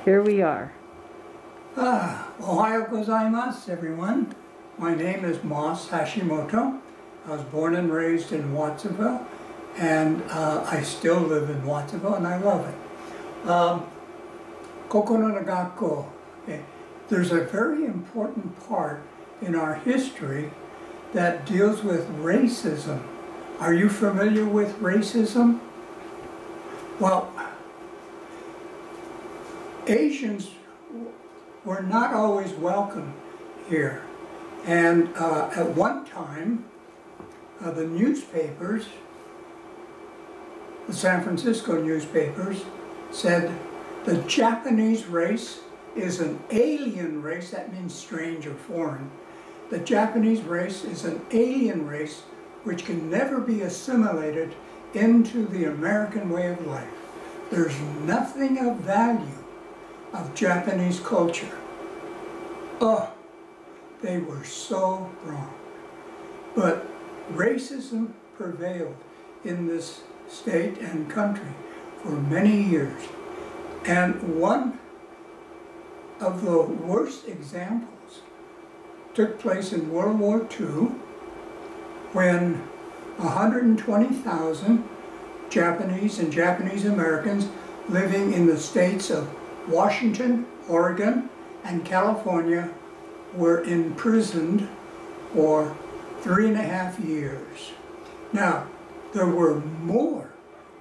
Here we are. Ohio gozaimasu, everyone. My name is Hashimoto. I was born and raised in Watsonville, and I still live in Watsonville, and I love it. Kokono no Gakko. There's a very important part in our history that deals with racism. Are you familiar with racism? Well, Asians were not always welcome here. And at one time, the newspapers, the San Francisco newspapers, said the Japanese race is an alien race. That means strange or foreign. The Japanese race is an alien race which can never be assimilated into the American way of life. There's nothing of value of Japanese culture. Oh, they were so wrong. But racism prevailed in this state and country for many years. And one of the worst examples took place in World War II when 120,000 Japanese and Japanese Americans living in the states of Washington, Oregon, and California were imprisoned for 3.5 years. Now, there were more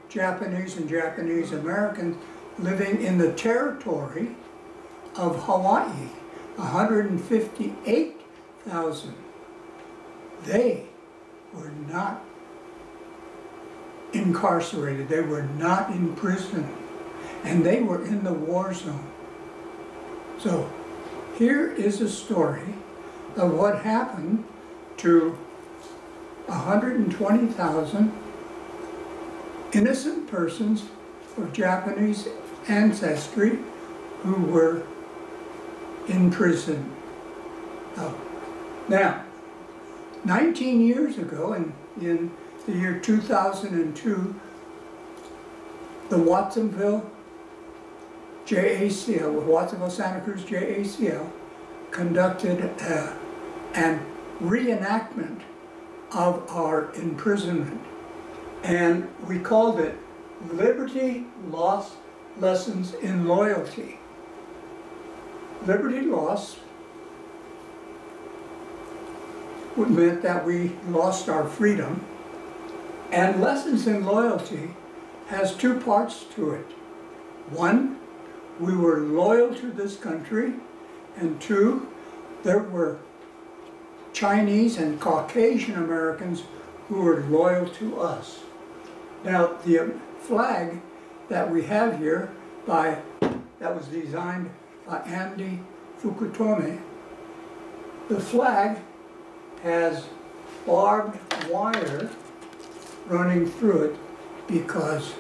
Japanese and Japanese Americans living in the territory of Hawaii, 158,000. They were not incarcerated, they were not in prison, and they were in the war zone. So here is a story of what happened to 120,000 innocent persons of Japanese ancestry who were in prison. Now, 19 years ago, in the year 2002, the Watsonville JACL, Watsonville Santa Cruz JACL, conducted an reenactment of our imprisonment. And we called it Liberty Lost Lessons in Loyalty. Liberty lost meant that we lost our freedom, and Lessons in Loyalty has two parts to it. One, we were loyal to this country, and two, there were Chinese and Caucasian Americans who were loyal to us. Now, the flag that we have here that was designed by Andy Fukutome, the flag has barbed wire running through it because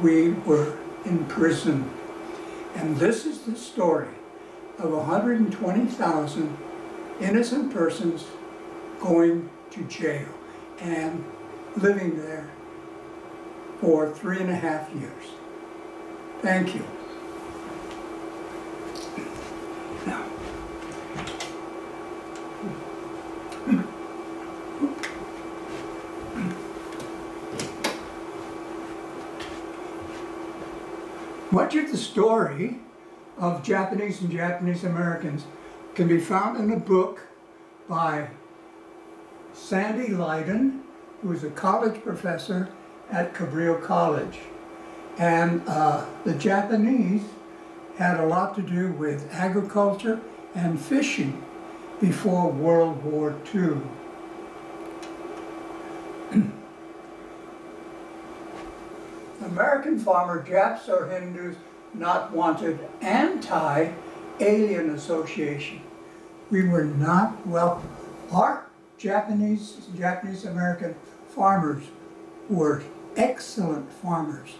we were in prison. And this is the story of 120,000 innocent persons going to jail and living there for 3.5 years. Thank you. Now, much of the story of Japanese and Japanese Americans can be found in a book by Sandy Leiden, who is a college professor at Cabrillo College. And the Japanese had a lot to do with agriculture and fishing before World War II. American farmer, Japs or Hindus, not wanted anti-alien association. We were not welcome. Our Japanese American farmers were excellent farmers,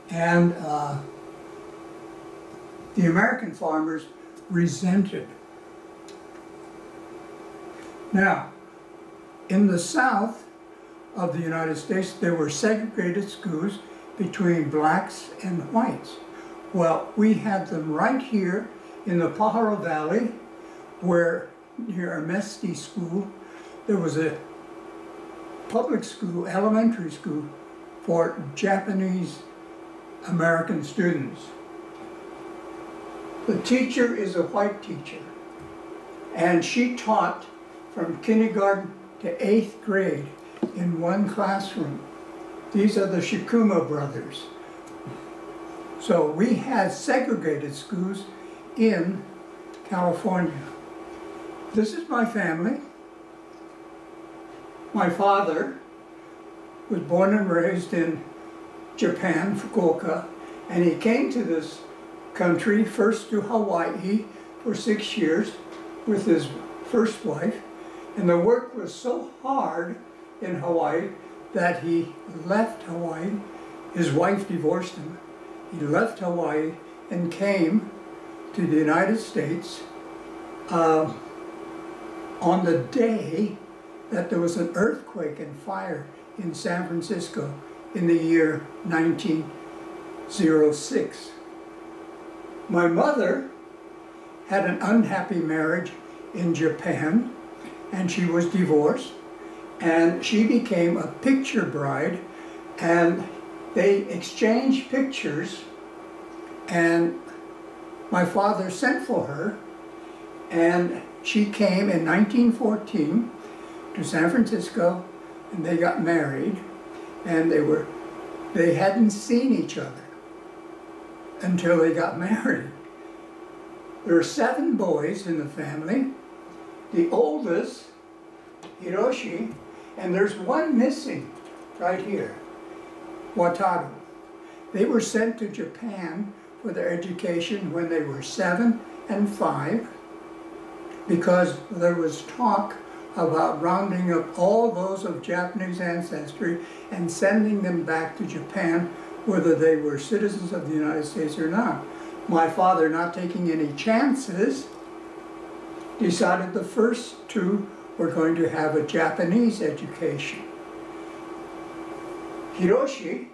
and the American farmers resented. Now, in the South of the United States, there were segregated schools between blacks and whites. Well, we had them right here in the Pajaro Valley, where near Amesti School, there was a public school, elementary school, for Japanese American students. The teacher is a white teacher, and she taught from kindergarten to 8th grade in one classroom. These are the Shikuma brothers. So we had segregated schools in California. This is my family. My father was born and raised in Japan, Fukuoka, and he came to this country, first to Hawaii for 6 years with his first wife, and the work was so hard in Hawaii that he left Hawaii. His wife divorced him. He left Hawaii and came to the United States on the day that there was an earthquake and fire in San Francisco in the year 1906. My mother had an unhappy marriage in Japan, and she was divorced, and she became a picture bride, and they exchanged pictures, and my father sent for her, and she came in 1914 to San Francisco, and they got married, and they hadn't seen each other until they got married. There are 7 boys in the family. The oldest, Hiroshi, and there's one missing right here, Wataru. They were sent to Japan for their education when they were 7 and 5 because there was talk about rounding up all those of Japanese ancestry and sending them back to Japan, whether they were citizens of the United States or not. My father, not taking any chances, decided the first 2 were going to have a Japanese education. Hiroshi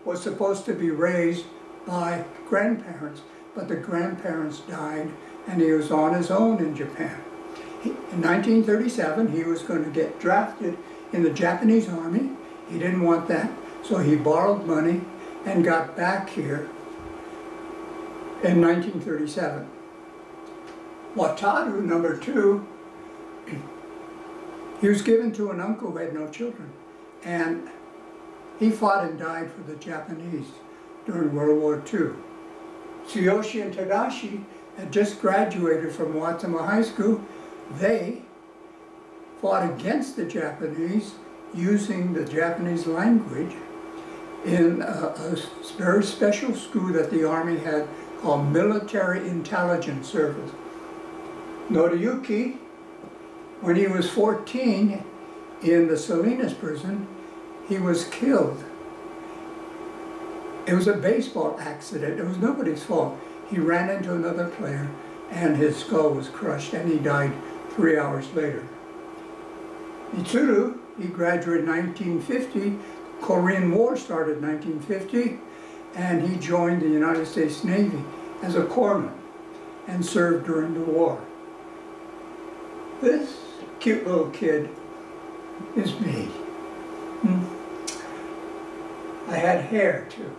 was supposed to be raised by grandparents, but the grandparents died and he was on his own in Japan. In 1937, he was going to get drafted in the Japanese Army. He didn't want that, so he borrowed money and got back here in 1937. Wataru, number 2, he was given to an uncle who had no children, and he fought and died for the Japanese during World War II. Tsuyoshi and Tadashi had just graduated from Watama High School. They fought against the Japanese using the Japanese language in a very special school that the Army had called Military Intelligence Service. Noriyuki, when he was 14 in the Salinas prison, he was killed. It was a baseball accident. It was nobody's fault. He ran into another player and his skull was crushed and he died 3 hours later. Mitsuru, he graduated in 1950. Korean War started in 1950, and he joined the United States Navy as a corpsman and served during the war. This cute little kid is me. I had hair too.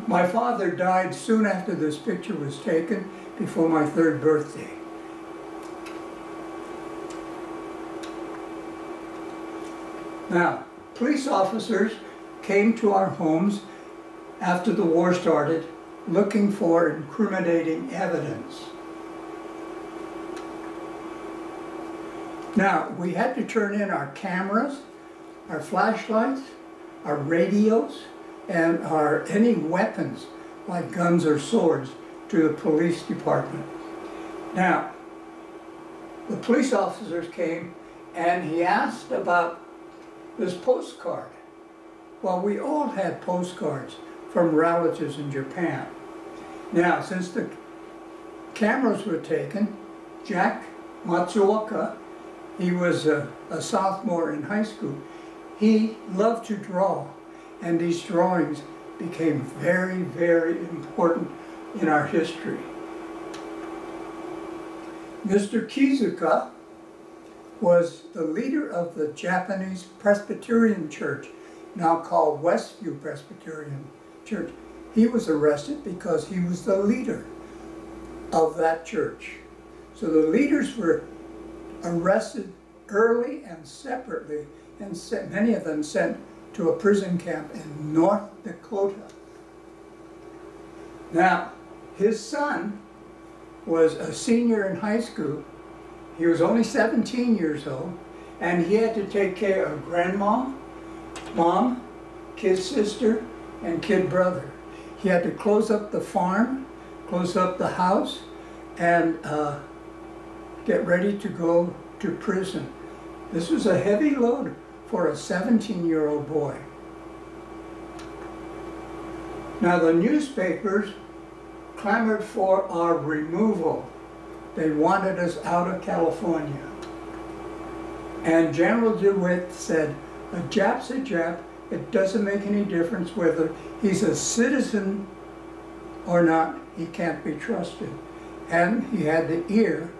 My father died soon after this picture was taken, before my 3rd birthday. Now, police officers came to our homes after the war started looking for incriminating evidence. Now, we had to turn in our cameras, our flashlights, our radios, and any weapons like guns or swords to the police department. Now, the police officers came and he asked about this postcard. Well, we all had postcards from relatives in Japan. Now, since the cameras were taken, Jack Matsuoka, he was a sophomore in high school, he loved to draw, and these drawings became very, very important in our history. Mr. Kizuka was the leader of the Japanese Presbyterian Church, now called Westview Presbyterian Church. He was arrested because he was the leader of that church. So the leaders were arrested early and separately, and many of them sent to a prison camp in North Dakota. Now, his son was a senior in high school. He was only 17 years old, and he had to take care of grandma, mom, kid sister, and kid brother. He had to close up the farm, close up the house, and get ready to go to prison. This was a heavy load for a 17-year-old boy. Now the newspapers clamored for our removal. They wanted us out of California. And General DeWitt said, a Jap's a Jap. It doesn't make any difference whether he's a citizen or not. He can't be trusted. And he had the ear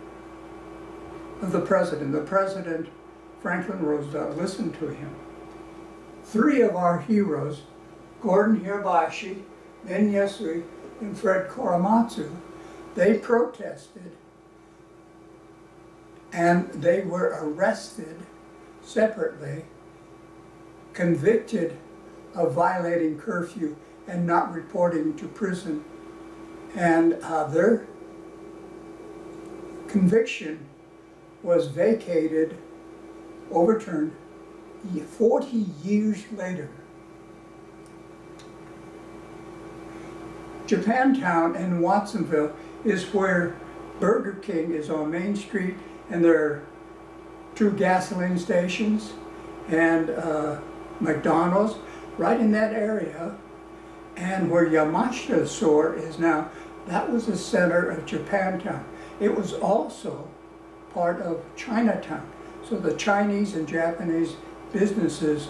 of the president. The president, Franklin Roosevelt, listened to him. 3 of our heroes, Gordon Hirabayashi, Ben Yesui, and Fred Korematsu, they protested, and they were arrested separately, convicted of violating curfew and not reporting to prison. And their conviction was vacated, overturned 40 years later. Japantown in Watsonville is where Burger King is on Main Street, and there are 2 gasoline stations and McDonald's right in that area. And where Yamashita store is now, that was the center of Japantown. It was also part of Chinatown. So the Chinese and Japanese businesses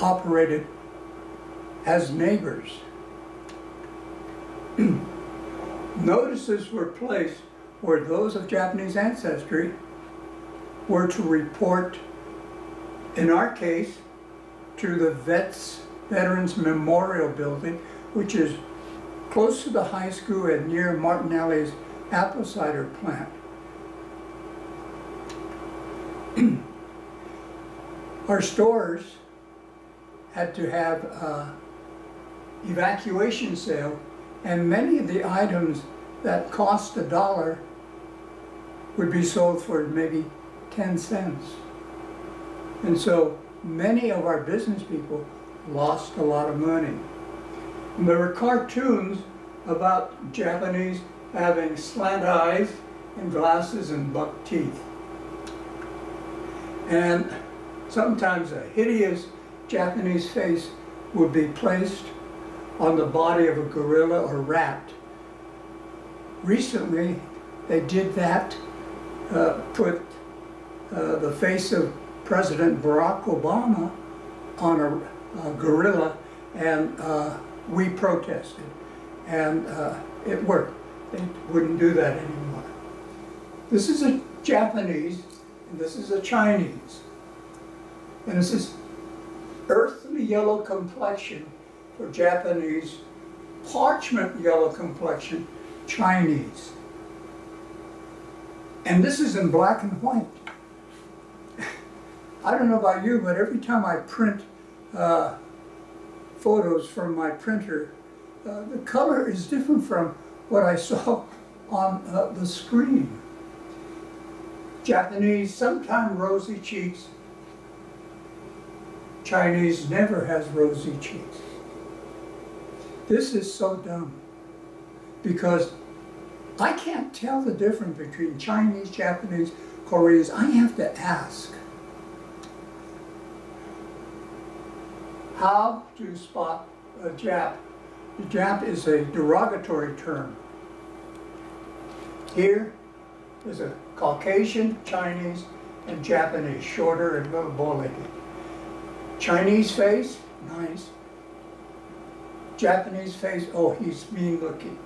operated as neighbors. Notices were placed where those of Japanese ancestry were to report, in our case, to the Veterans Memorial Building, which is close to the high school and near Martinelli's apple cider plant. Our stores had to have evacuation sale, and many of the items that cost $1 would be sold for maybe 10 cents. And so many of our business people lost a lot of money. And there were cartoons about Japanese having slant eyes and glasses and buck teeth. And sometimes a hideous Japanese face would be placed on the body of a gorilla or rat. Recently, they did that, put the face of President Barack Obama on a gorilla, and we protested, and it worked. They wouldn't do that anymore. This is a Japanese, and this is a Chinese. And this is earthly yellow complexion for Japanese, parchment yellow complexion Chinese. And this is in black and white. I don't know about you, but every time I print photos from my printer, the color is different from what I saw on the screen. Japanese, sometimes rosy cheeks. Chinese never has rosy cheeks. This is so dumb, because I can't tell the difference between Chinese, Japanese, Koreans. I have to ask. How to spot a Jap? The Jap is a derogatory term. Here is a Caucasian, Chinese, and Japanese, shorter and a little bow-legged. Chinese face, nice. Japanese face, oh, he's mean looking.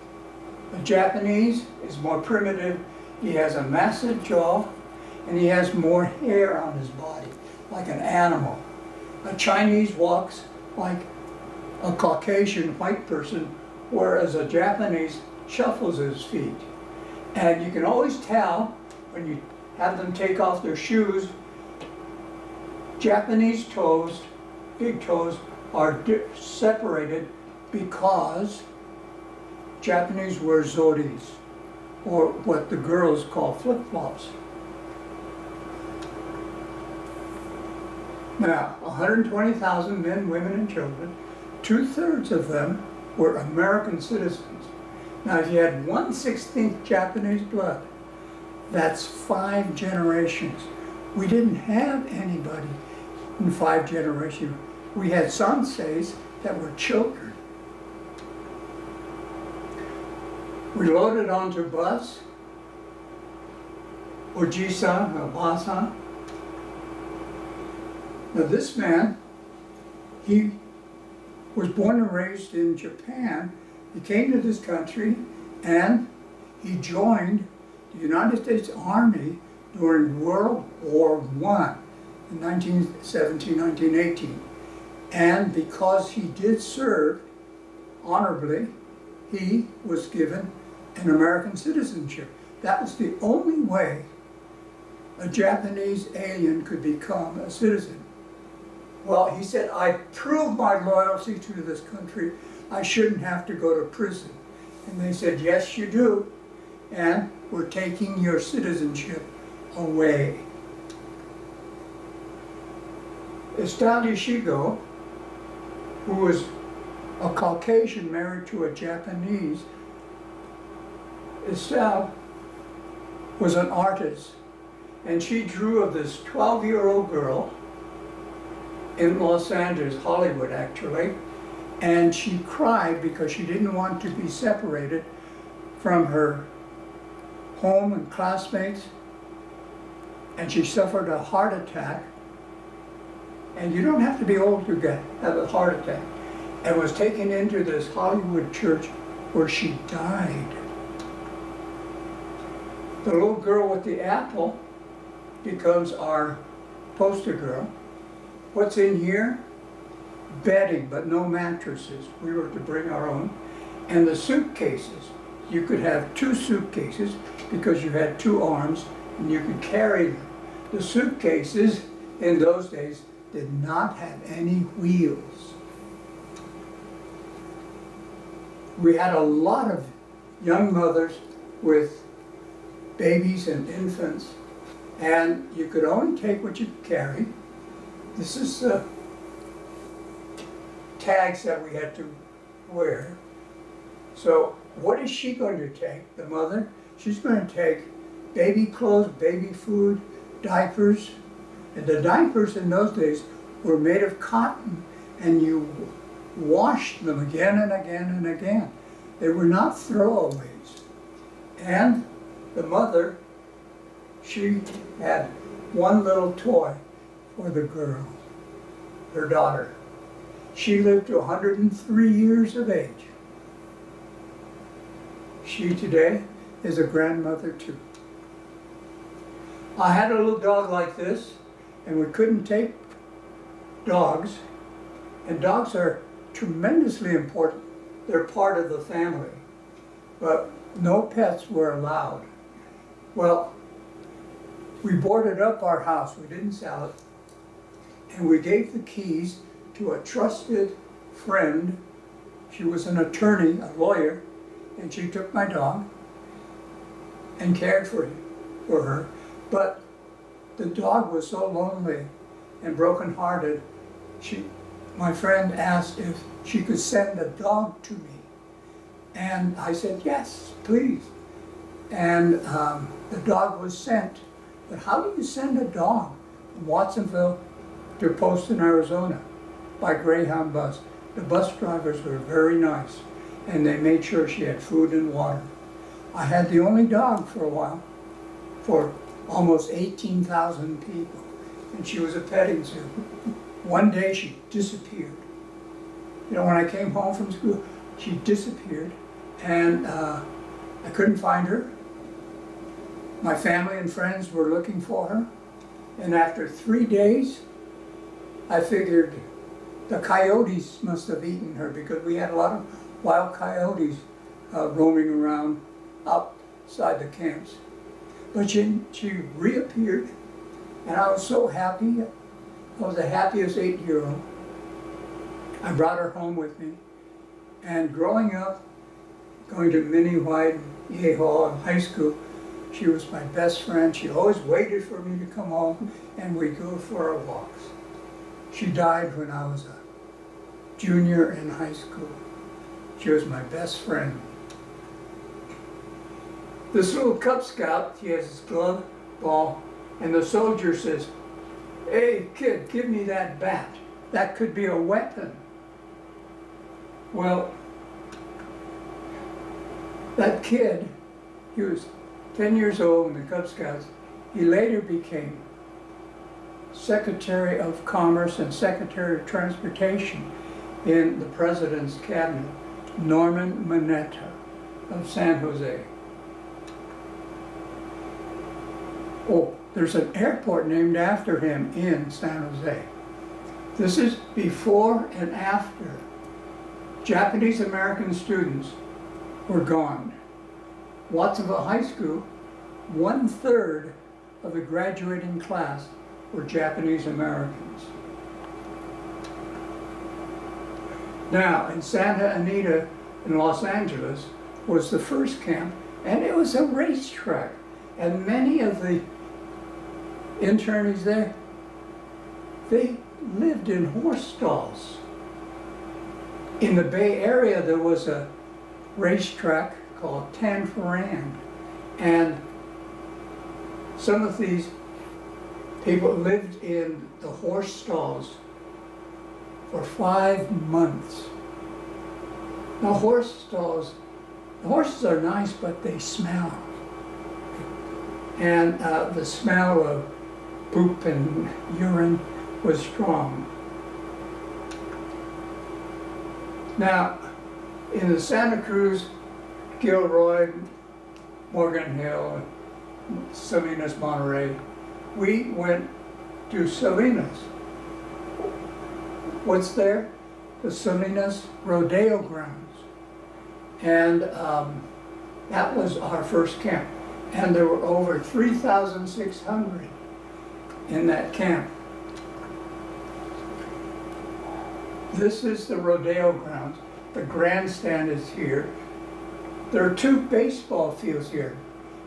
The Japanese is more primitive. He has a massive jaw and he has more hair on his body, like an animal. A Chinese walks like a Caucasian white person, whereas a Japanese shuffles his feet. And you can always tell when you have them take off their shoes, Japanese toes, big toes, are separated because Japanese wear zoris, or what the girls call flip-flops. Now, 120,000 men, women, and children, 2/3 of them were American citizens. Now, if you had 1/16 Japanese blood, that's 5 generations. We didn't have anybody in 5 generations. We had senseis that were children. We loaded onto a bus, oji-san, or ba-san. Now this man, he was born and raised in Japan. He came to this country and he joined the United States Army during World War I in 1917, 1918. And because he did serve honorably, he was given an American citizenship. That was the only way a Japanese alien could become a citizen. Well, he said, I proved my loyalty to this country. I shouldn't have to go to prison. And they said, yes, you do. And we're taking your citizenship away. Estelle Yashigo, who was a Caucasian married to a Japanese, Estelle was an artist. And she drew of this 12-year-old girl in Los Angeles, Hollywood actually, and she cried because she didn't want to be separated from her home and classmates, and she suffered a heart attack. And you don't have to be old to have a heart attack. And was taken into this Hollywood church where she died. The little girl with the apple becomes our poster girl. What's in here? Bedding, but no mattresses. We were to bring our own. And the suitcases. You could have 2 suitcases because you had 2 arms and you could carry them. The suitcases in those days did not have any wheels. We had a lot of young mothers with babies and infants, and you could only take what you could carry. This is the tags that we had to wear. So what is she going to take, the mother? She's going to take baby clothes, baby food, diapers. And the diapers in those days were made of cotton, and you washed them again and again and again. They were not throwaways. And the mother, she had one little toy for the girl, her daughter. She lived to 103 years of age. She today is a grandmother too. I had a little dog like this, and we couldn't take dogs. And dogs are tremendously important. They're part of the family. But no pets were allowed. Well, we boarded up our house. We didn't sell it. And we gave the keys to a trusted friend. She was an attorney, a lawyer, and she took my dog and cared for her. But the dog was so lonely and brokenhearted, my friend asked if she could send a dog to me. And I said, yes, please. And the dog was sent. But how do you send a dog from Watsonville to Poston, Arizona by Greyhound bus? The bus drivers were very nice, and they made sure she had food and water. I had the only dog for a while, for almost 18,000 people, and she was a petting zoo. One day she disappeared. You know, when I came home from school, she disappeared, and I couldn't find her. My family and friends were looking for her, and after 3 days, I figured the coyotes must have eaten her, because we had a lot of wild coyotes roaming around outside the camps. But she reappeared, and I was so happy. I was the happiest 8-year-old. I brought her home with me, and growing up, going to Minnie White, E.A. Hall in high school, she was my best friend. She always waited for me to come home, and we'd go for our walks. She died when I was a junior in high school. She was my best friend. This little Cub Scout, he has his glove, ball, and the soldier says, "Hey kid, give me that bat. That could be a weapon." Well, that kid, he was 10 years old in the Cub Scouts. He later became Secretary of Commerce and Secretary of Transportation in the President's Cabinet, Norman Mineta of San Jose. Oh, there's an airport named after him in San Jose. This is before and after Japanese American students were gone. Watsonville High School, 1/3 of the graduating class were Japanese Americans. Now, in Santa Anita in Los Angeles was the first camp, and it was a racetrack. And many of the internees there, they lived in horse stalls. In the Bay Area, there was a racetrack called Tanforan, and some of these people lived in the horse stalls for 5 months. Now, horse stalls, the horses are nice, but they smell. And the smell of poop and urine was strong. Now, in the Santa Cruz, Gilroy, Morgan Hill, Salinas, Monterey, we went to Salinas. What's there? The Salinas Rodeo Grounds. And that was our first camp. And there were over 3,600 in that camp. This is the rodeo grounds. The grandstand is here. There are 2 baseball fields here,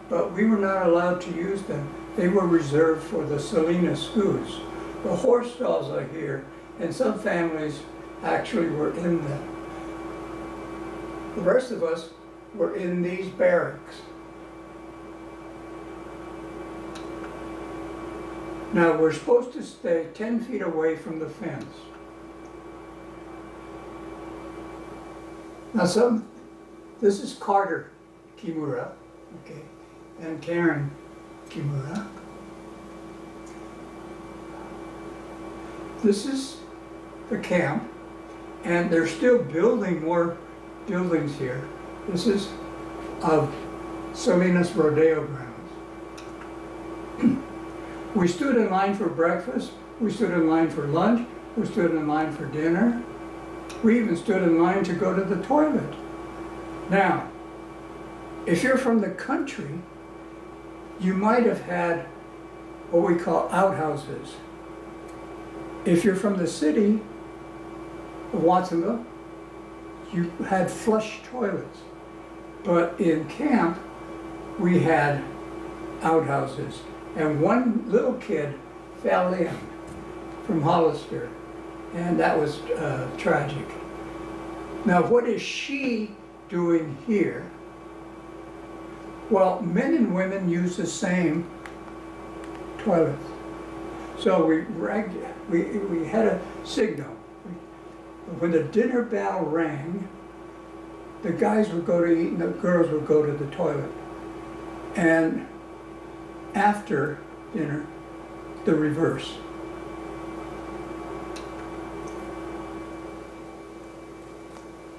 but we were not allowed to use them. They were reserved for the Salinas schools. The horse stalls are here, and some families actually were in them. The rest of us were in these barracks. Now, we're supposed to stay 10 feet away from the fence. Now, this is Carter Kimura, okay, and Karen Kimura. This is the camp, and they're still building more buildings here. This is of Salinas Rodeo Grounds. We stood in line for breakfast, we stood in line for lunch, we stood in line for dinner. We even stood in line to go to the toilet. Now, if you're from the country, you might have had what we call outhouses. If you're from the city of Watsonville, you had flush toilets. But in camp, we had outhouses. And one little kid fell in from Hollister, and that was tragic. Now, what is she doing here? Well, men and women use the same toilets. So we had a signal. When the dinner bell rang, the guys would go to eat and the girls would go to the toilet. And after dinner, the reverse.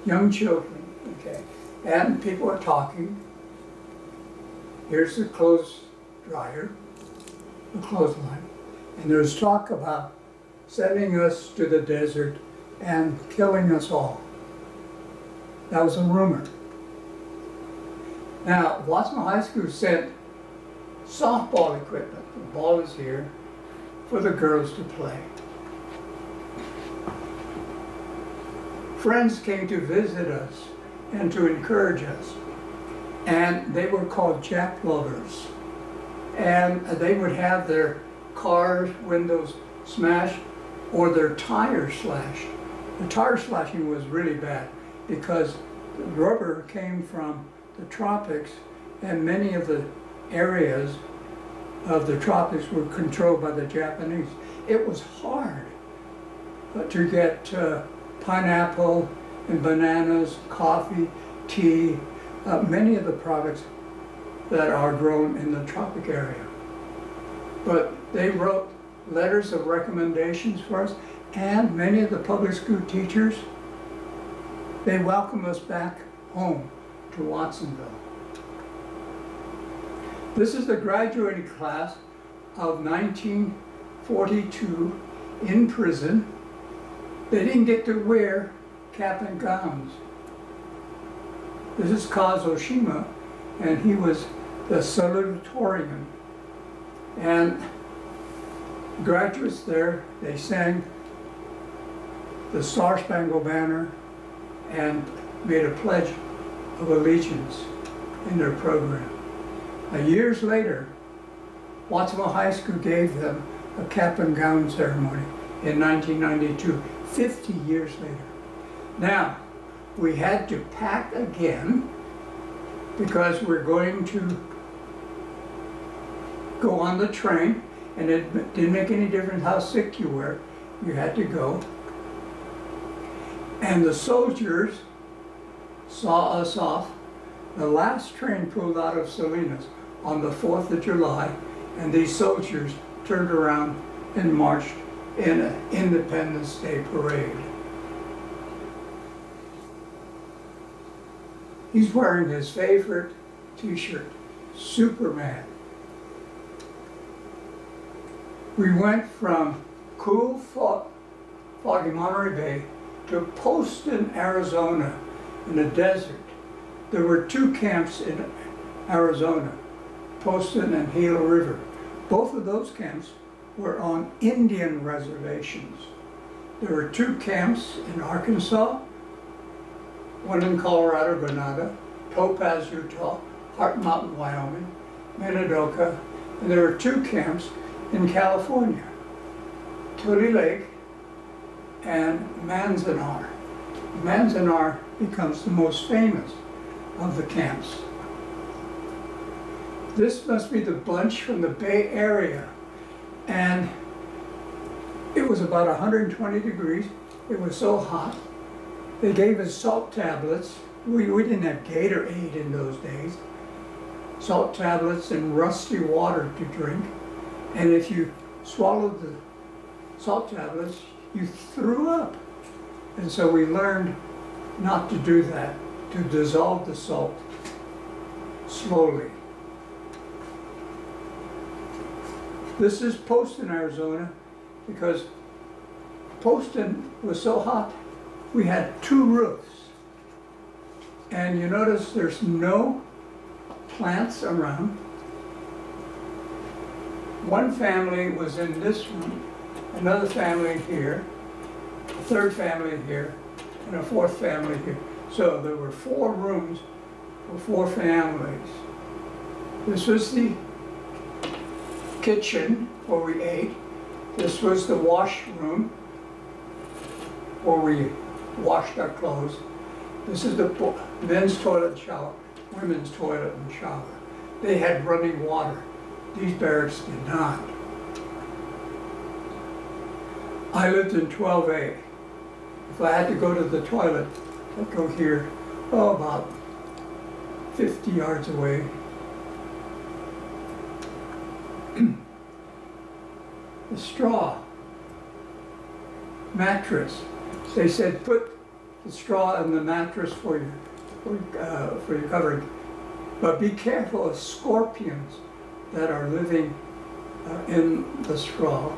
young children, okay, and people are talking. Here's the clothes dryer, the clothesline, and there's talk about sending us to the desert and killing us all. That was a rumor. Now, Wattsville High School sent softball equipment, the ball is here, for the girls to play. Friends came to visit us and to encourage us, and they were called Jap lovers. And they would have their car windows smashed or their tires slashed. The tire slashing was really bad because the rubber came from the tropics, and many of the areas of the tropics were controlled by the Japanese. It was hard to get pineapple and bananas, coffee, tea, many of the products that are grown in the tropic area. But they wrote letters of recommendations for us, and many of the public school teachers, they welcomed us back home to Watsonville. This is the graduating class of 1942 in prison. They didn't get to wear cap and gowns. This is Kazushima, and he was the salutatorian. And graduates there, they sang the Star-Spangled Banner and made a pledge of allegiance in their program. Now, years later, Watsonville High School gave them a cap and gown ceremony in 1992, 50 years later. Now, we had to pack again because we're going to go on the train, and it didn't make any difference how sick you were, you had to go. And the soldiers saw us off. The last train pulled out of Salinas on the 4th of July, and these soldiers turned around and marched in an Independence Day parade. He's wearing his favorite t-shirt, Superman. We went from cool, foggy Monterey Bay to Poston, Arizona, in the desert. There were 2 camps in Arizona, Poston and Gila River. Both of those camps were on Indian reservations. There were 2 camps in Arkansas, one in Colorado, Granada, Topaz, Utah, Heart Mountain, Wyoming, Minidoka, and there were 2 camps in California, Tule Lake and Manzanar. Manzanar becomes the most famous of the camps. This must be the bunch from the Bay Area, and it was about 120 degrees. It was so hot. They gave us salt tablets. We didn't have Gatorade in those days. Salt tablets and rusty water to drink. And if you swallowed the salt tablets, you threw up. And so we learned not to do that, to dissolve the salt slowly. This is Poston, Arizona, because Poston was so hot, we had 2 roofs. And you notice there's no plants around. One family was in this room, another family here, a 3rd family here, and a 4th family here. So there were 4 rooms for 4 families. This was the kitchen where we ate. This was the washroom where we washed our clothes. This is the men's toilet and shower, women's toilet and shower. They had running water. These barracks did not. I lived in 12A. If I had to go to the toilet, I'd go here, about 50 yards away. The straw mattress. They said put the straw and the mattress for your covering. But be careful of scorpions that are living in the straw.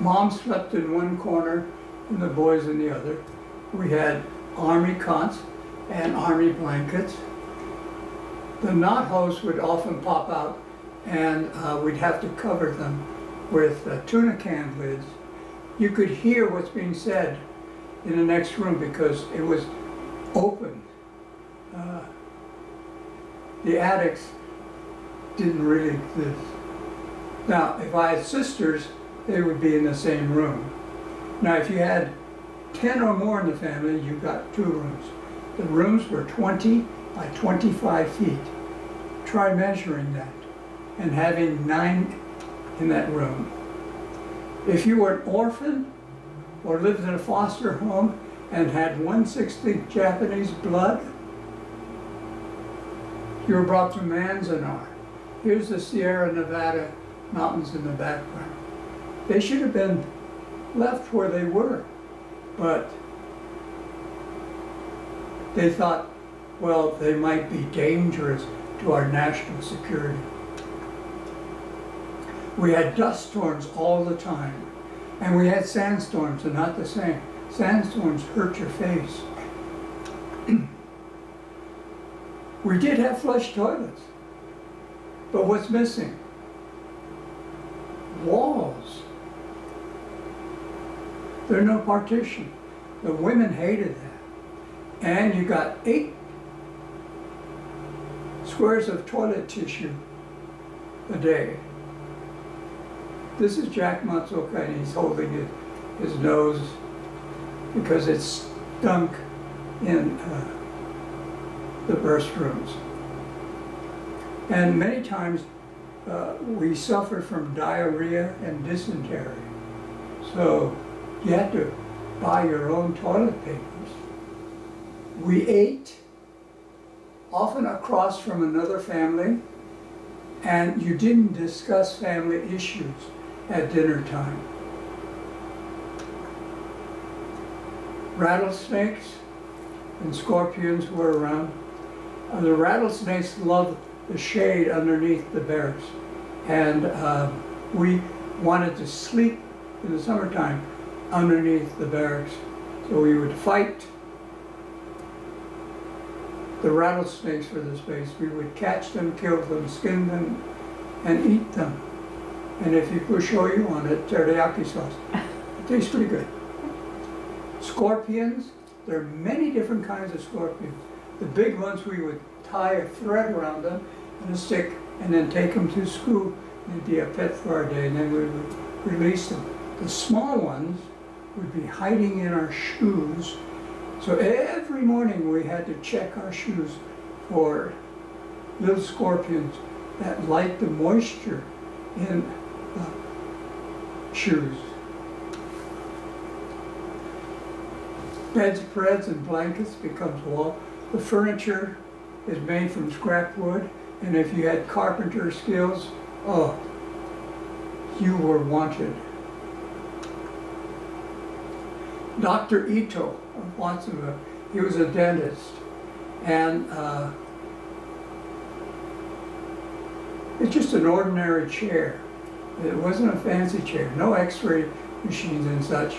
Mom slept in one corner and the boys in the other. We had army cots and army blankets. The knot hose would often pop out, and we'd have to cover them with tuna can lids. You could hear what's being said in the next room because it was open. The attics didn't really exist. Now, if I had sisters, they would be in the same room. Now, if you had 10 or more in the family, you got 2 rooms. The rooms were 20 by 25 feet. Try measuring that and having 9 in that room. If you were an orphan or lived in a foster home and had 1/60 Japanese blood, you were brought to Manzanar. Here's the Sierra Nevada mountains in the background. They should have been left where they were, but they thought, well, they might be dangerous to our national security. We had dust storms all the time, and we had sandstorms, and not the same. Sandstorms hurt your face. We did have flush toilets, but what's missing? Walls. There's no partition. The women hated that. And you got 8 squares of toilet tissue a day. This is Jack Matsuoka, and he's holding his nose because it stunk in the restrooms. And many times we suffered from diarrhea and dysentery. So you had to buy your own toilet papers. We ate often across from another family, and you didn't discuss family issues at dinner time. Rattlesnakes and scorpions were around. The rattlesnakes loved the shade underneath the barracks, and we wanted to sleep in the summertime underneath the barracks. So we would fight the rattlesnakes for the space. We would catch them, kill them, skin them, and eat them. And if you put shoyu on it, teriyaki sauce, it tastes pretty good. Scorpions, there are many different kinds of scorpions. The big ones, we would tie a thread around them and a stick and then take them to school. They'd be a pet for our day, and then we would release them. The small ones would be hiding in our shoes. So every morning we had to check our shoes for little scorpions that like the moisture in the shoes. Bedspreads and blankets becomes wall. The furniture is made from scrap wood, and if you had carpenter skills, oh, you were wanted. Dr. Ito of Watsonville, he was a dentist, and it's just an ordinary chair. It wasn't a fancy chair, no x-ray machines and such,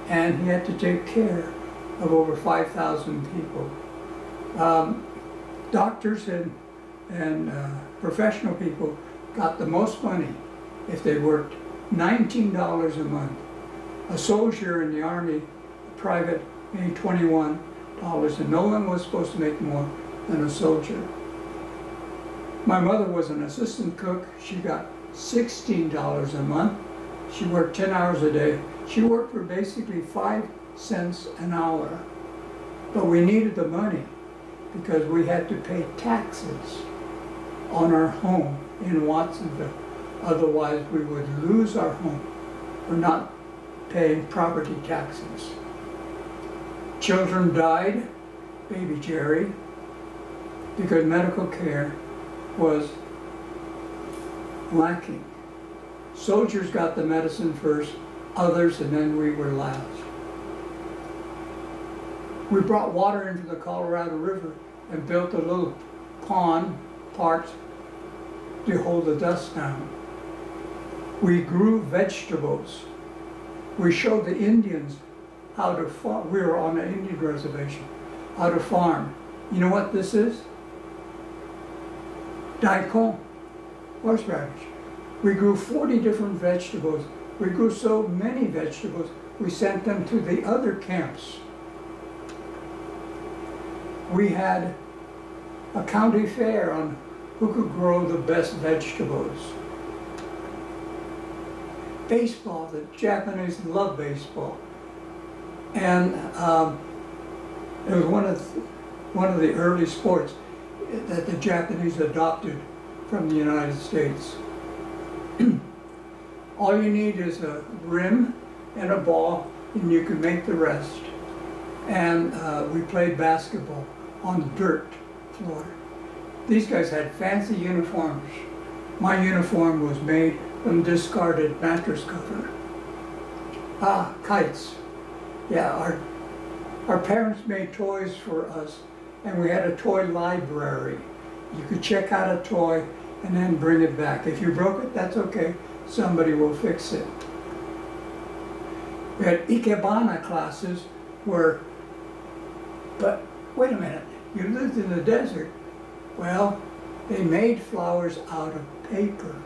and he had to take care of over 5,000 people. Doctors and professional people got the most money if they worked $19 a month. A soldier in the Army, a private, made $21, and no one was supposed to make more than a soldier. My mother was an assistant cook. She got $16 a month. She worked 10 hours a day. She worked for basically 5 cents an hour. But we needed the money because we had to pay taxes on our home in Watsonville. Otherwise, we would lose our home for not paying property taxes. Children died, baby Jerry, because medical care was lacking. Soldiers got the medicine first, others, and then we were last. We brought water into the Colorado River and built a little pond part to hold the dust down. We grew vegetables. We showed the Indians how to farm. We were on an Indian reservation, how to farm. You know what this is? Daikon, horseradish. We grew 40 different vegetables. We grew so many vegetables, we sent them to the other camps. We had a county fair on who could grow the best vegetables. Baseball, the Japanese love baseball. And it was one of the early sports that the Japanese adopted from the United States. All you need is a rim and a ball, and you can make the rest. And we played basketball on the dirt floor. These guys had fancy uniforms. My uniform was made from discarded mattress cover. Ah, kites. Yeah, our parents made toys for us, and we had a toy library. You could check out a toy and then bring it back. If you broke it, that's okay. Somebody will fix it. We had ikebana classes where, but wait a minute, you lived in the desert. Well, they made flowers out of paper.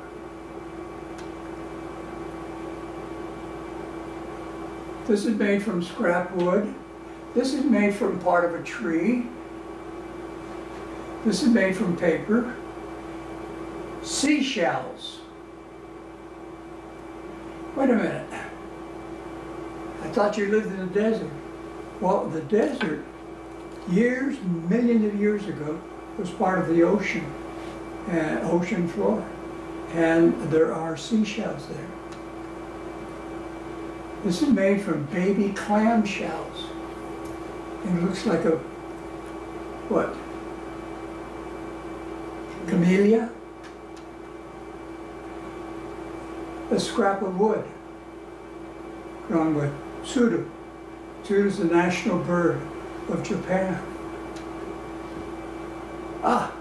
This is made from scrap wood. This is made from part of a tree. This is made from paper. Seashells. Wait a minute. I thought you lived in the desert. Well, the desert, years, millions of years ago, was part of the ocean, ocean floor. And there are seashells there. This is made from baby clam shells. And it looks like a, what? Camellia? A scrap of wood grown with tsudu. Tsudu is the national bird of Japan. Ah,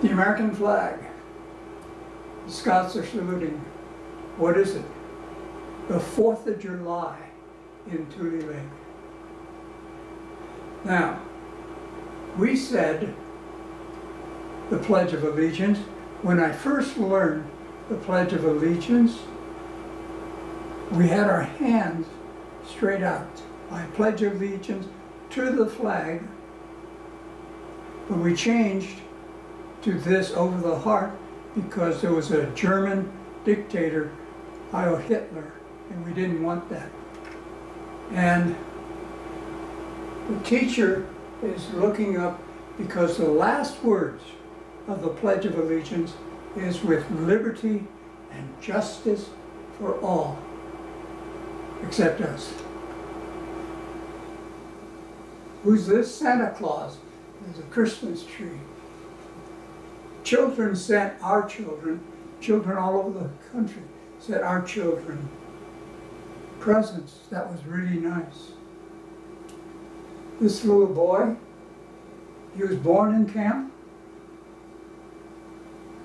the American flag. The Scots are saluting. What is it? The 4th of July in Tule Lake. Now, we said the Pledge of Allegiance. When I first learned the Pledge of Allegiance, we had our hands straight out. I pledge allegiance to the flag, but we changed to this over the heart because there was a German dictator, Heil Hitler, and we didn't want that. And the teacher is looking up because the last words of the Pledge of Allegiance is with liberty and justice for all, except us. Who's this? Santa Claus. There's a Christmas tree. Children sent our children all over the country, sent our children presents. That was really nice. This little boy, he was born in camp.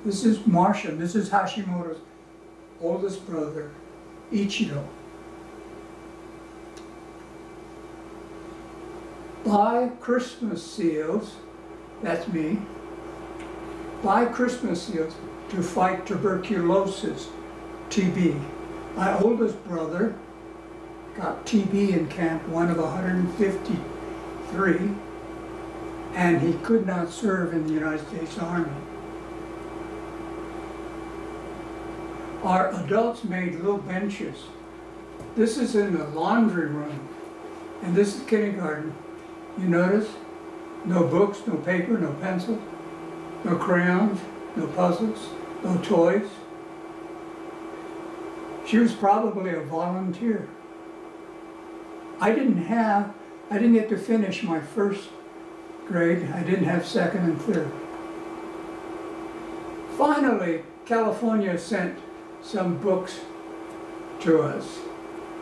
This is Martian. This is Hashimoto's oldest brother, Ichiro. Buy Christmas seals, that's me. Buy Christmas seals to fight tuberculosis, TB. My oldest brother got TB in camp, one of 153, and he could not serve in the United States Army. Our adults made little benches. This is in the laundry room, and this is kindergarten. You notice? No books, no paper, no pencil, no crayons, no puzzles, no toys. She was probably a volunteer. I didn't get to finish my first grade. I didn't have second and third. Finally, California sent some books to us,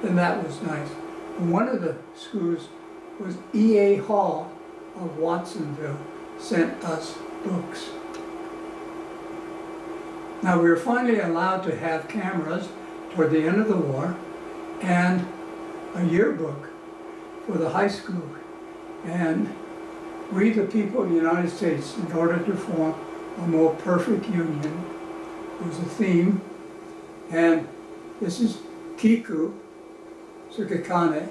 and that was nice. One of the schools was E.A. Hall of Watsonville sent us books. Now we were finally allowed to have cameras toward the end of the war and a yearbook for the high school. And we, the people of the United States, in order to form a more perfect union, was a theme. And this is Kiku Tsukikane.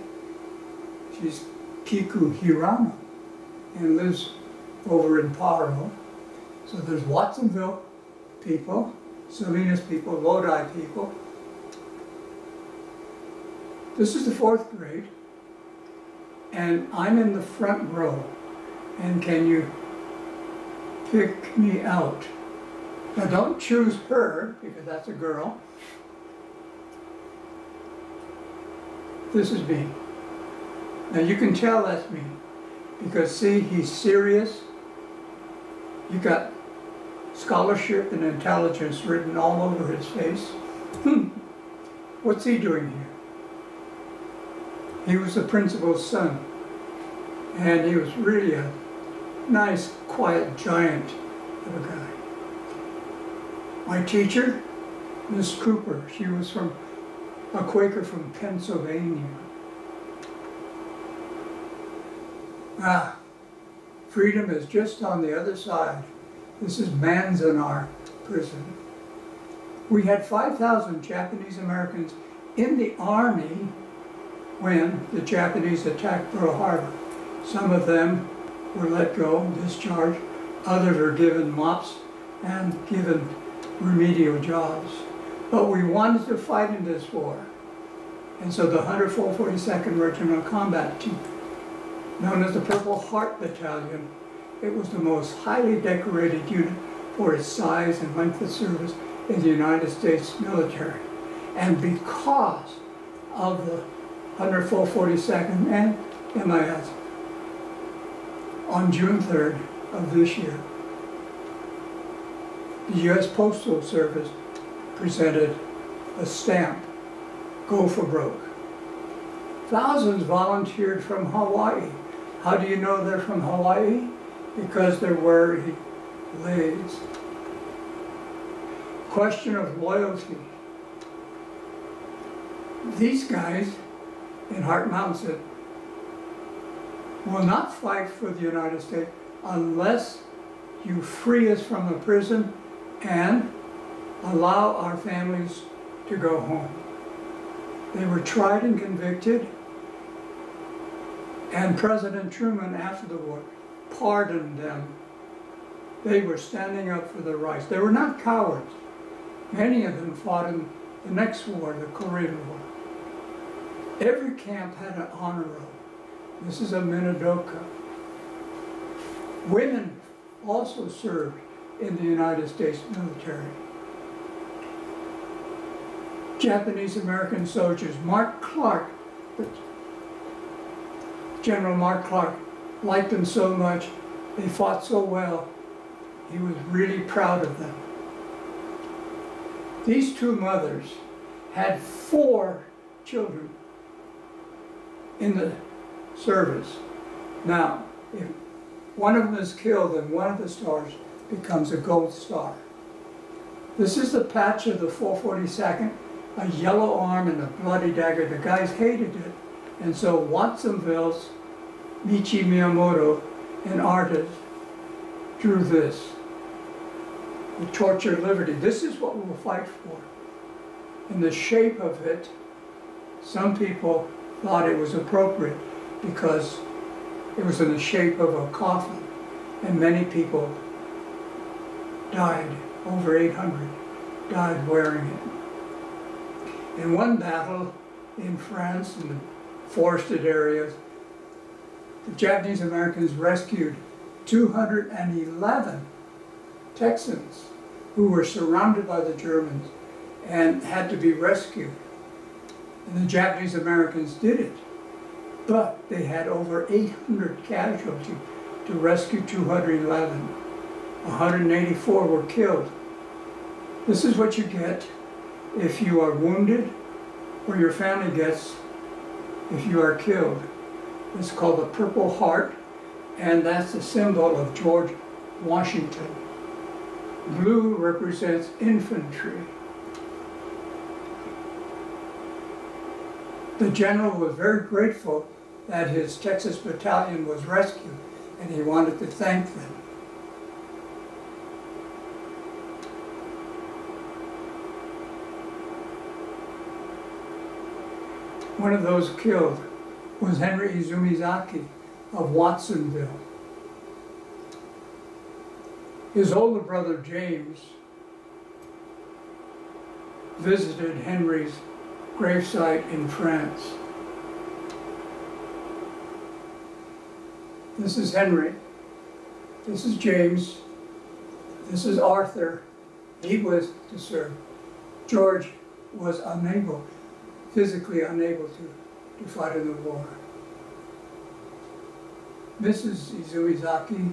She's Kiku Hirano and lives over in Paro. So there's Watsonville people, Salinas people, Lodi people. This is the 4th grade, and I'm in the front row. And can you pick me out? Now don't choose her, because that's a girl. This is me. Now you can tell that's me, because see, he's serious. You got scholarship and intelligence written all over his face. What's he doing here? He was the principal's son, and he was really a nice, quiet giant of a guy. My teacher, Miss Cooper, she was from a Quaker from Pennsylvania. Freedom is just on the other side. This is Manzanar prison. We had 5,000 Japanese Americans in the army when the Japanese attacked Pearl Harbor. Some of them were let go, discharged. Others were given mops and given remedial jobs. But we wanted to fight in this war. And so the 142nd Regimental Combat Team, known as the Purple Heart Battalion, it was the most highly decorated unit for its size and length of service in the United States military. And because of the 142nd and MIS, on June 3rd of this year, the U.S. Postal Service presented a stamp, Go for Broke. Thousands volunteered from Hawaii. How do you know they're from Hawaii? Because they're wearing leis. Question of loyalty. These guys in Heart Mountain said, will not fight for the United States unless you free us from the prison and allow our families to go home. They were tried and convicted, and President Truman, after the war, pardoned them. They were standing up for their rights. They were not cowards. Many of them fought in the next war, the Korean War. Every camp had an honor roll. This is a Minidoka. Women also served in the United States military. Japanese American soldiers, Mark Clark, General Mark Clark, liked them so much, they fought so well, he was really proud of them. These two mothers had 4 children in the service. Now, if one of them is killed, then one of the stars becomes a gold star. This is the patch of the 442nd, a yellow arm and a bloody dagger. The guys hated it. And so Watsonville's Michi Miyamoto, an artist, drew this. The tortured liberty. This is what we'll fight for. In the shape of it, some people thought it was appropriate because it was in the shape of a coffin, and many people died, over 800 died wearing it. In one battle in France, in the forested areas, the Japanese Americans rescued 211 Texans who were surrounded by the Germans and had to be rescued. And the Japanese Americans did it. But they had over 800 casualties to rescue 211. 184 were killed. This is what you get if you are wounded, or your family gets if you are killed. It's called the Purple Heart, and that's the symbol of George Washington. Blue represents infantry. The general was very grateful that his Texas battalion was rescued, and he wanted to thank them. One of those killed was Henry Izumizaki of Watsonville. His older brother James visited Henry's gravesite in France. This is Henry. This is James. This is Arthur. He was to serve. George was unable, physically unable to fight in the war. Mrs. Izumizaki,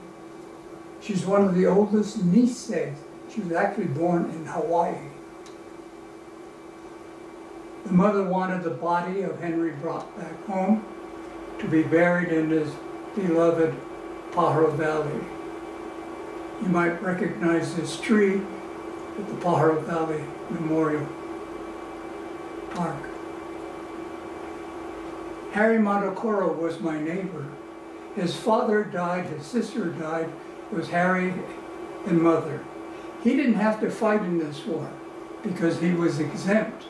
she's one of the oldest Nisei. She was actually born in Hawaii. The mother wanted the body of Henry brought back home to be buried in his beloved Pajaro Valley. You might recognize this tree at the Pajaro Valley Memorial Park. Harry Montokoro was my neighbor. His father died, his sister died. It was Harry and mother. He didn't have to fight in this war because he was exempt.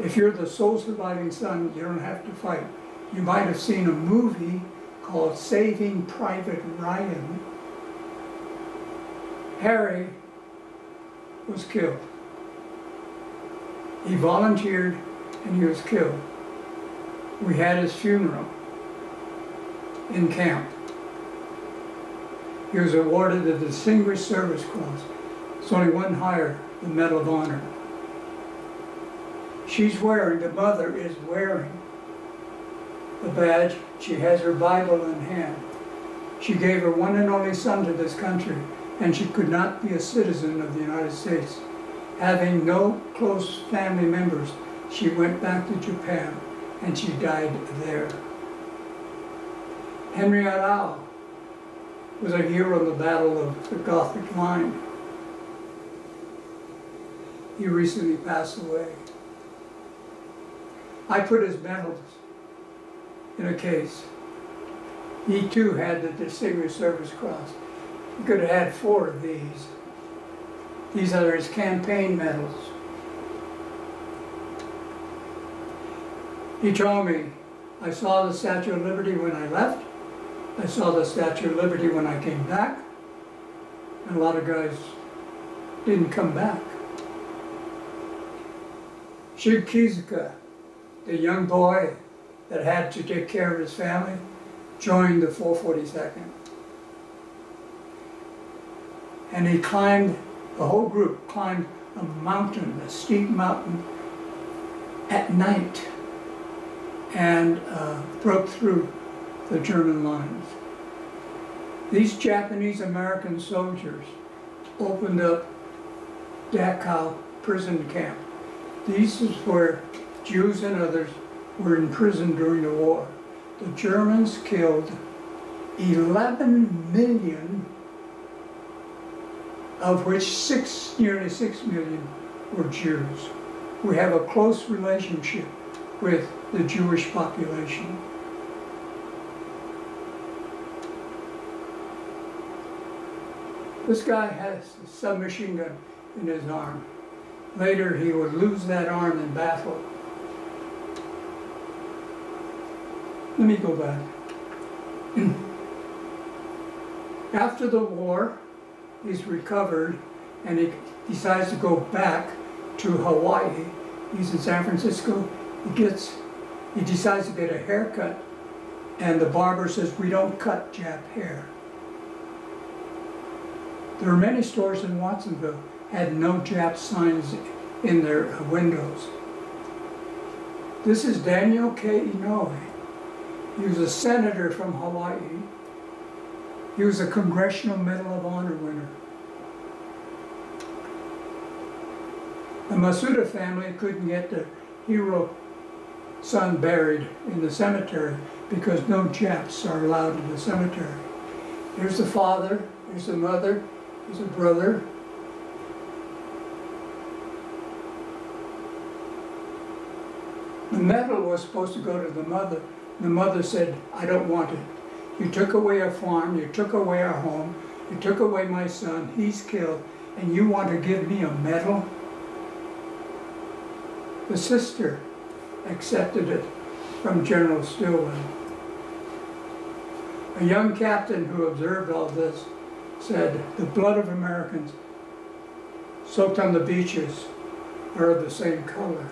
If you're the sole surviving son, you don't have to fight. You might have seen a movie called Saving Private Ryan. Harry was killed. He volunteered and he was killed. We had his funeral in camp. He was awarded the Distinguished Service Cross. It's only one higher, the Medal of Honor. She's wearing, the mother is wearing the badge. She has her Bible in hand. She gave her one and only son to this country, and she could not be a citizen of the United States. Having no close family members, she went back to Japan, and she died there. Henry Arau was a hero in the Battle of the Gothic Line. He recently passed away. I put his medals in a case. He too had the Distinguished Service Cross. He could have had 4 of these. These are his campaign medals. He told me, I saw the Statue of Liberty when I left. I saw the Statue of Liberty when I came back. And a lot of guys didn't come back. Shig Kizuka, the young boy that had to take care of his family, joined the 442nd. And he climbed, the whole group climbed a mountain, a steep mountain, at night, and broke through the German lines. These Japanese-American soldiers opened up Dachau prison camp. This is where Jews and others were imprisoned during the war. The Germans killed 11 million, of which nearly 6 million were Jews. We have a close relationship with the Jewish population. This guy has a submachine gun in his arm. Later he would lose that arm in battle. Let me go back. After the war, he's recovered and he decides to go back to Hawaii. He's in San Francisco. He decides to get a haircut, and the barber says, we don't cut Jap hair. There are many stores in Watsonville had no Jap signs in their windows. This is Daniel K. Inouye. He was a senator from Hawaii. He was a Congressional Medal of Honor winner. The Masuda family couldn't get the hero son buried in the cemetery, because no Japs are allowed in the cemetery. Here's the father, here's the mother, here's the brother. The medal was supposed to go to the mother. The mother said, I don't want it. You took away our farm, you took away our home, you took away my son, he's killed, and you want to give me a medal? The sister accepted it from General Stilwell. A young captain who observed all this said, the blood of Americans soaked on the beaches are of the same color.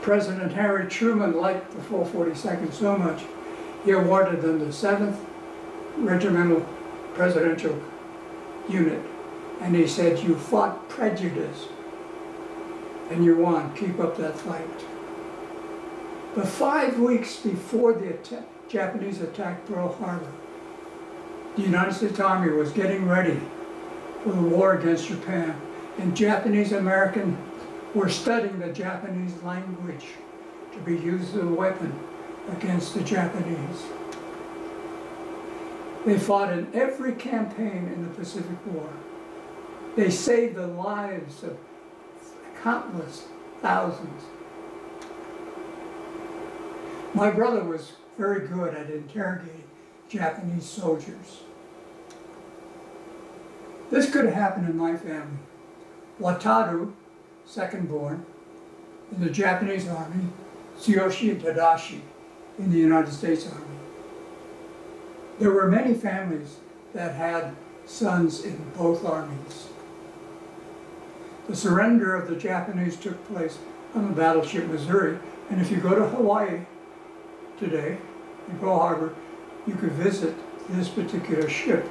President Harry Truman liked the full 42nd so much, he awarded them the 7th Regimental Presidential Unit. And he said, you fought prejudice and you won, keep up that fight. But 5 weeks before the Japanese attacked Pearl Harbor, the United States Army was getting ready for the war against Japan, and Japanese Americans were studying the Japanese language to be used as a weapon against the Japanese. They fought in every campaign in the Pacific War. They saved the lives of countless thousands. My brother was very good at interrogating Japanese soldiers. This could have happened in my family. Wataru, second born, in the Japanese Army, Tsuyoshi and Tadashi in the United States Army. There were many families that had sons in both armies. The surrender of the Japanese took place on the battleship Missouri, and if you go to Hawaii today, in Pearl Harbor, you could visit this particular ship.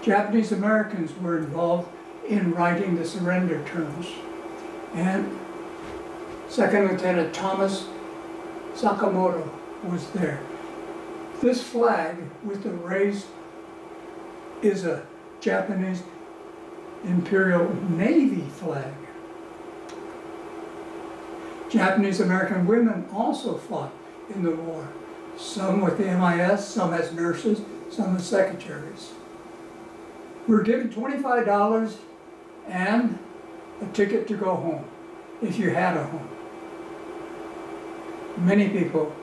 Japanese Americans were involved in writing the surrender terms, and Second Lieutenant Thomas Sakamoto was there. This flag with the raised is a Japanese Imperial Navy flag. Japanese American women also fought in the war, some with the MIS, some as nurses, some as secretaries. We were given $25 and a ticket to go home, if you had a home. Many people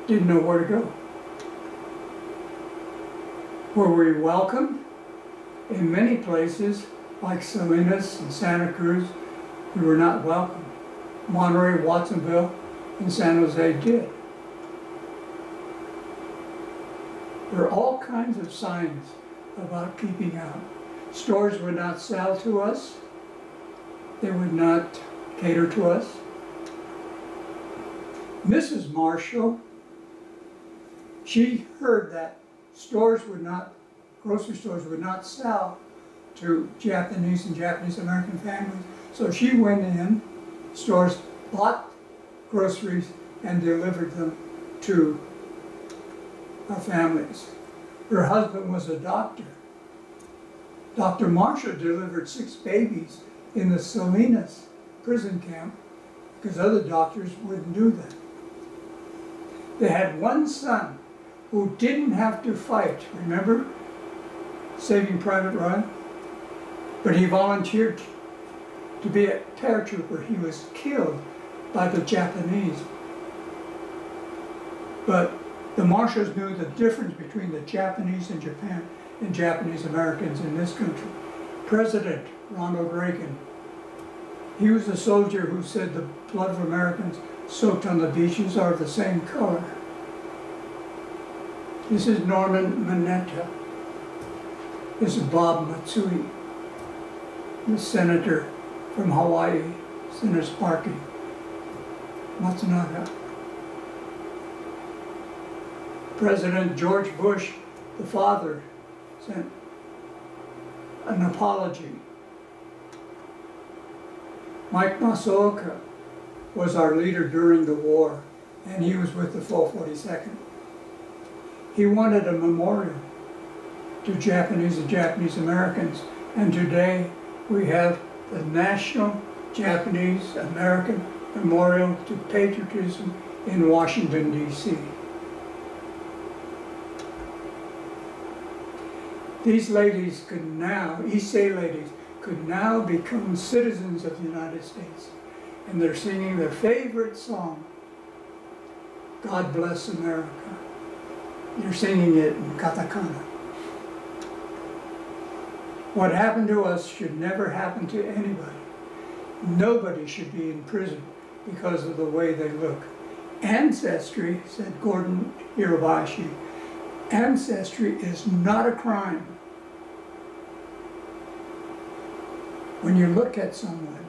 didn't know where to go. Were we welcomed? In many places, like Salinas and Santa Cruz, we were not welcome. Monterey, Watsonville, and San Jose did. There are all kinds of signs about keeping out. Stores would not sell to us. They would not cater to us. Mrs. Marshall, she heard that grocery stores would not sell to Japanese and Japanese American families. So she went in, stores bought groceries and delivered them to our families. Her husband was a doctor. Dr. Marshall delivered 6 babies in the Salinas prison camp because other doctors wouldn't do that. They had one son who didn't have to fight, remember? Saving Private Ryan? But he volunteered to be a paratrooper. He was killed by the Japanese. But the Marshalls knew the difference between the Japanese in Japan and Japanese Americans in this country. President Ronald Reagan, he was a soldier who said the blood of Americans soaked on the beaches are the same color. This is Norman Mineta. This is Bob Matsui, the senator from Hawaii, Senator Sparky Matsunaga. President George Bush, the father, sent an apology. Mike Masaoka was our leader during the war, and he was with the full 42nd. He wanted a memorial to Japanese and Japanese Americans, and today we have the National Japanese American Memorial to Patriotism in Washington, D.C. These ladies could now, East Bay ladies, could now become citizens of the United States. And they're singing their favorite song, God Bless America. They're singing it in katakana. What happened to us should never happen to anybody. Nobody should be in prison because of the way they look. Ancestry, said Gordon Hirabayashi, ancestry is not a crime. When you look at someone,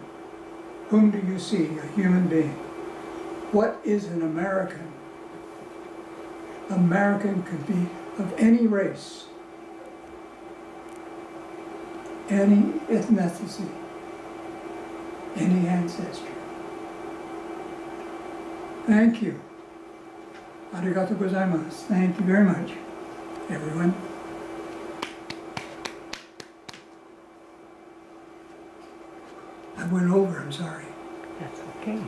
whom do you see? A human being. What is an American? American could be of any race, any ethnicity, any ancestry. Thank you. Arigato gozaimasu. Thank you very much, everyone. I went over, I'm sorry. That's okay.